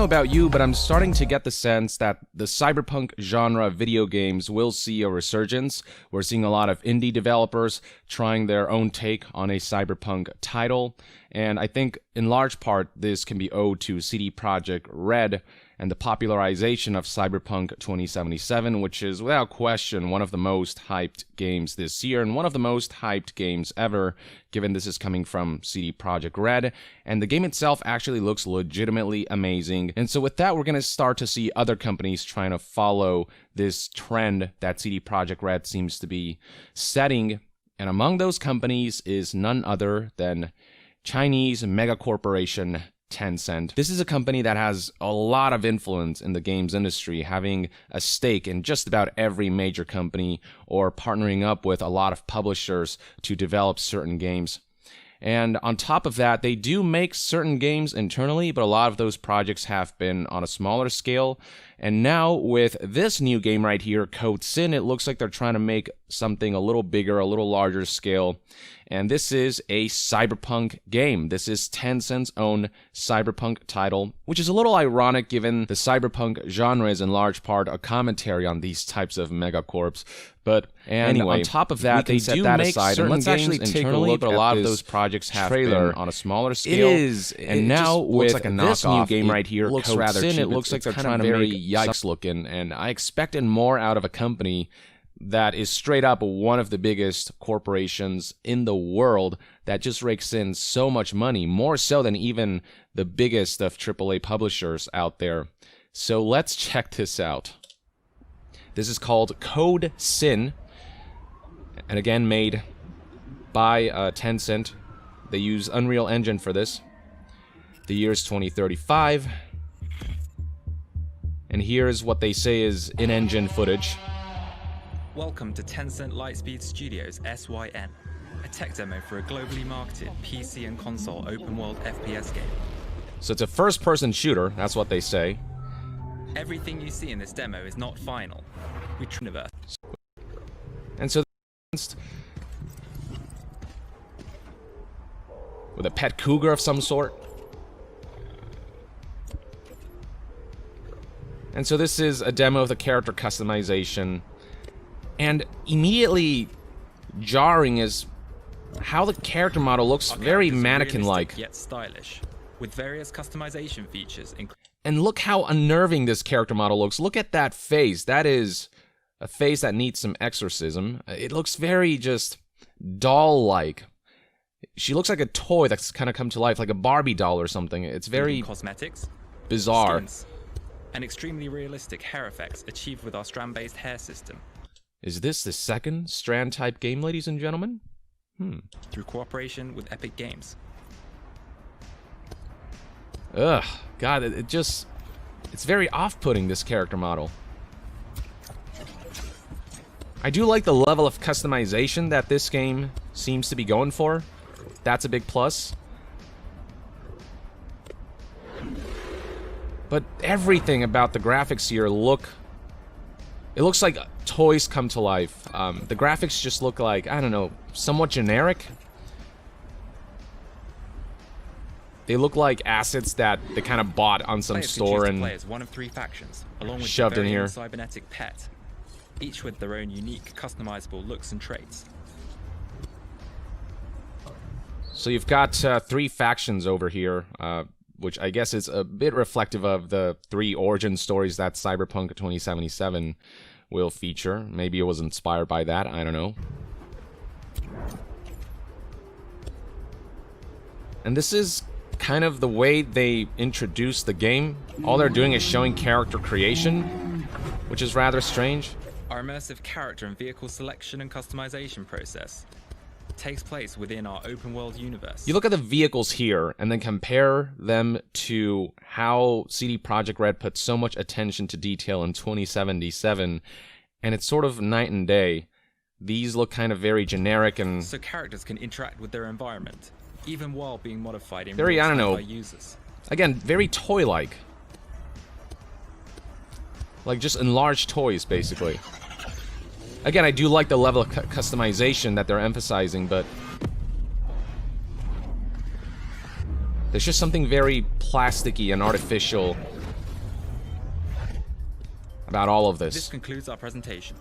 about you, but I'm starting to get the sense that the cyberpunk genre video games will see a resurgence. We're seeing a lot of indie developers trying their own take on a cyberpunk title, and I think in large part this can be owed to CD Projekt Red and the popularization of Cyberpunk 2077, which is without question one of the most hyped games this year, and one of the most hyped games ever, given this is coming from CD Projekt Red, and the game itself actually looks legitimately amazing. And so with that, we're going to start to see other companies trying to follow this trend that CD Projekt Red seems to be setting, and among those companies is none other than Chinese megacorporation Tencent. This is a company that has a lot of influence in the games industry, having a stake in just about every major company or partnering up with a lot of publishers to develop certain games. And on top of that, they do make certain games internally, but a lot of those projects have been on a smaller scale. And now with this new game right here, Code Sin, it looks like they're trying to make something a little bigger, a little larger scale. And this is a cyberpunk game. This is Tencent's own cyberpunk title, which is a little ironic given the cyberpunk genre is in large part a commentary on these types of megacorps. But anyway, on top of that, they do make aside, and let's actually take a look at a lot of those projects have been on a smaller scale. It is, and now with like this new game right here, looks rather cheap. It looks like they're trying to make Yikes looking, and I expected more out of a company that is straight up one of the biggest corporations in the world that just rakes in so much money, more so than even the biggest of AAA publishers out there. So let's check this out. This is called Code Sin, and again made by Tencent. They use Unreal Engine for this. The year is 2035, and here's what they say is in-engine footage. Welcome to Tencent Lightspeed Studios SYN, a tech demo for a globally marketed PC and console open-world FPS game. So it's a first-person shooter, that's what they say. Everything you see in this demo is not final. We universe. And so with a pet cougar of some sort. And so this is a demo of the character customization. And immediately jarring is how the character model looks very mannequin-like. Yet stylish, with various customization features. And look how unnerving this character model looks. Look at that face. That is a face that needs some exorcism. It looks very just doll-like. She looks like a toy that's kind of come to life, like a Barbie doll or something. It's very cosmetics, bizarre. Skins, and extremely realistic hair effects achieved with our strand-based hair system. Is this the second Strand-type game, ladies and gentlemen? Through cooperation with Epic Games. Ugh, God, it's very off-putting, this character model. I do like the level of customization that this game seems to be going for. That's a big plus. But everything about the graphics here it looks like toys come to life. The graphics just look like, I don't know, somewhat generic. They look like assets that they kind of bought on some store and play as one of 3 factions, along with shoved in here. Cybernetic pet, each with their own unique, customizable looks and traits. So you've got 3 factions over here, which I guess is a bit reflective of the 3 origin stories that Cyberpunk 2077 will feature. Maybe it was inspired by that, I don't know. And this is kind of the way they introduce the game. All they're doing is showing character creation, which is rather strange. Our immersive character and vehicle selection and customization process takes place within our open world universe. You look at the vehicles here and then compare them to how CD Projekt Red put so much attention to detail in 2077, and it's sort of night and day. These look kind of very generic, and so characters can interact with their environment, even while being modified in very, I don't know, by users. Again, very toy-like. Like just enlarged toys, basically. Again, I do like the level of customization that they're emphasizing, but there's just something very plasticky and artificial about all of This this. concludes our presentation.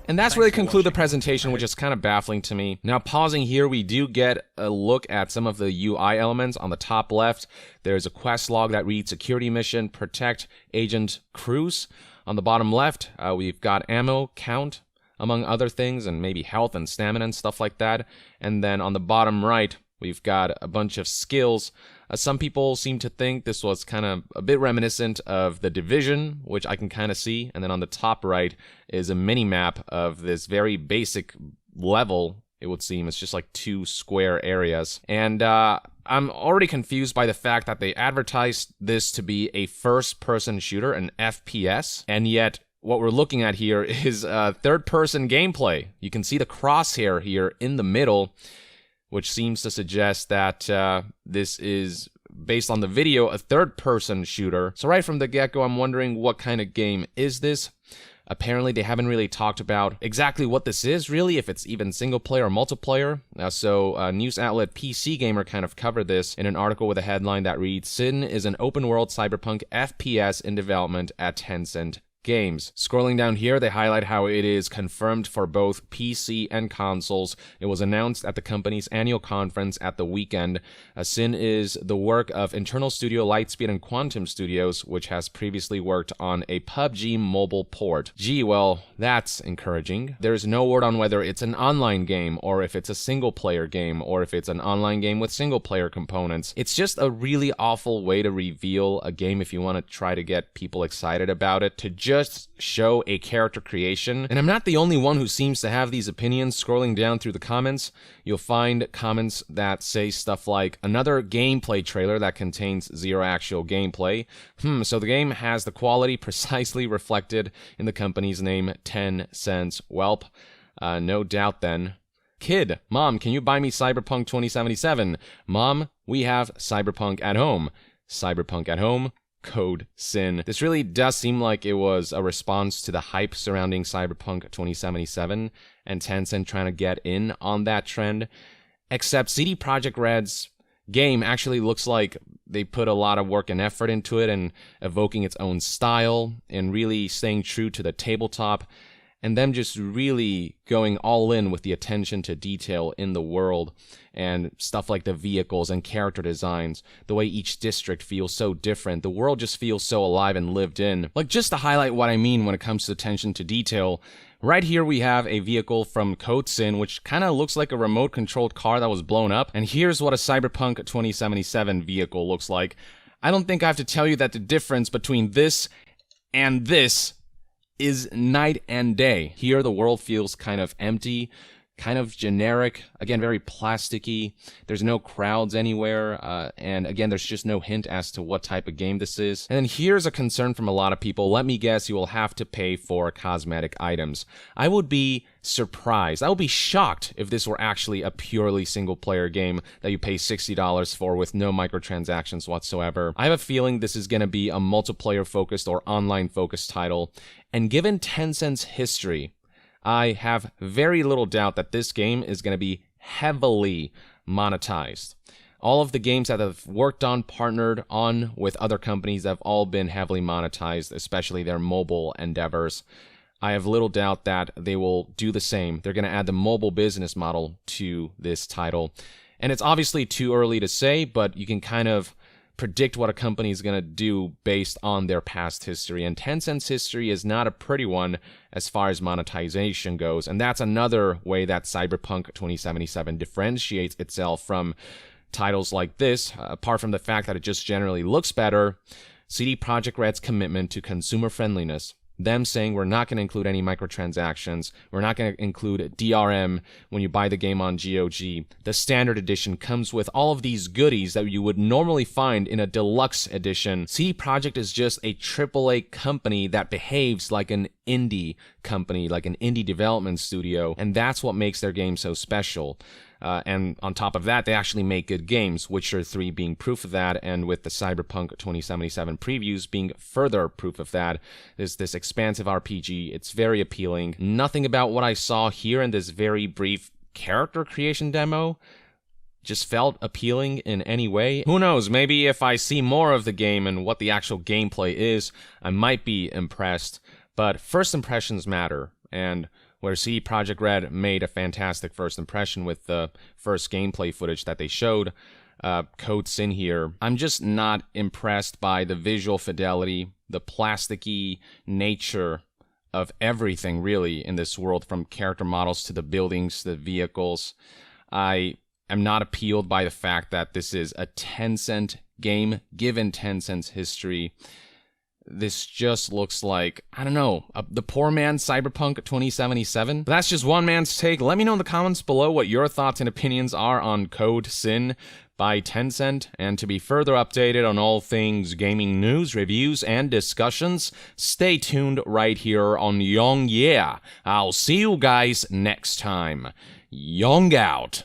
And that's Thanks where they for conclude the watching. presentation, which is kind of baffling to me. Now, pausing here, we do get a look at some of the UI elements. On the top left, there's a quest log that reads Security Mission, Protect Agent Cruz. On the bottom left, we've got ammo count, among other things, and maybe health and stamina and stuff like that. And then on the bottom right, we've got a bunch of skills. Some people seem to think this was kind of a bit reminiscent of The Division, which I can kind of see. And then on the top right is a mini-map of this very basic level, it would seem. It's just like 2 square areas. And I'm already confused by the fact that they advertised this to be a first-person shooter, an FPS, and yet what we're looking at here is third-person gameplay. You can see the crosshair here in the middle, which seems to suggest that this is, based on the video, a third-person shooter. So right from the get-go, I'm wondering what kind of game is this? Apparently, they haven't really talked about exactly what this is, really, if it's even single-player or multiplayer. So news outlet PC Gamer kind of covered this in an article with a headline that reads, Sin is an open-world cyberpunk FPS in development at Tencent Games. Scrolling down here, they highlight how it is confirmed for both PC and consoles. It was announced at the company's annual conference at the weekend. Sin is the work of internal studio Lightspeed and Quantum Studios, which has previously worked on a PUBG mobile port. Gee, well, that's encouraging. There's no word on whether it's an online game, or if it's a single-player game, or if it's an online game with single-player components. It's just a really awful way to reveal a game if you want to try to get people excited about it, to just show a character creation. And I'm not the only one who seems to have these opinions. Scrolling down through the comments, you'll find comments that say stuff like, another gameplay trailer that contains 0 actual gameplay. So the game has the quality precisely reflected in the company's name, Tencent. Welp, no doubt then. Kid, Mom, can you buy me Cyberpunk 2077? Mom, we have Cyberpunk at home. Cyberpunk at home. Code Sin. This really does seem like it was a response to the hype surrounding Cyberpunk 2077 and Tencent trying to get in on that trend. Except CD Projekt Red's game actually looks like they put a lot of work and effort into it and evoking its own style and really staying true to the tabletop, and them just really going all in with the attention to detail in the world and stuff like the vehicles and character designs, the way each district feels so different. The world just feels so alive and lived in. Like, just to highlight what I mean when it comes to attention to detail, right here we have a vehicle from Code Sin, which kind of looks like a remote-controlled car that was blown up. And here's what a Cyberpunk 2077 vehicle looks like. I don't think I have to tell you that the difference between this and this is night and day. Here, the world feels kind of empty, kind of generic, again, very plasticky. There's no crowds anywhere, and again, there's just no hint as to what type of game this is. And then here's a concern from a lot of people. Let me guess, you will have to pay for cosmetic items. I would be surprised. I would be shocked if this were actually a purely single-player game that you pay $60 for with no microtransactions whatsoever. I have a feeling this is going to be a multiplayer-focused or online-focused title, and given Tencent's history, I have very little doubt that this game is going to be heavily monetized. All of the games that I've worked on, partnered on with other companies have all been heavily monetized, especially their mobile endeavors. I have little doubt that they will do the same. They're going to add the mobile business model to this title. And it's obviously too early to say, but you can kind of predict what a company is going to do based on their past history. And Tencent's history is not a pretty one as far as monetization goes. And that's another way that Cyberpunk 2077 differentiates itself from titles like this. Apart from the fact that it just generally looks better, CD Projekt Red's commitment to consumer friendliness, them saying we're not going to include any microtransactions, we're not going to include DRM when you buy the game on GOG. The standard edition comes with all of these goodies that you would normally find in a deluxe edition. CD Projekt is just a AAA company that behaves like an indie company, like an indie development studio, and that's what makes their game so special. And on top of that, they actually make good games, Witcher 3 being proof of that, and with the Cyberpunk 2077 previews being further proof of that. There's this expansive RPG. It's very appealing. Nothing about what I saw here in this very brief character creation demo just felt appealing in any way. Who knows, maybe if I see more of the game and what the actual gameplay is, I might be impressed. But first impressions matter, and where CD Projekt Red made a fantastic first impression with the first gameplay footage that they showed, Code Sin here, I'm just not impressed by the visual fidelity, the plasticky nature of everything really in this world, from character models to the buildings, the vehicles. I am not appealed by the fact that this is a Tencent game, given Tencent's history. This just looks like, I don't know, the poor man's Cyberpunk 2077. But that's just one man's take. Let me know in the comments below what your thoughts and opinions are on Code Sin by Tencent. And to be further updated on all things gaming news, reviews, and discussions, stay tuned right here on Yong Yeah. I'll see you guys next time. Yong out.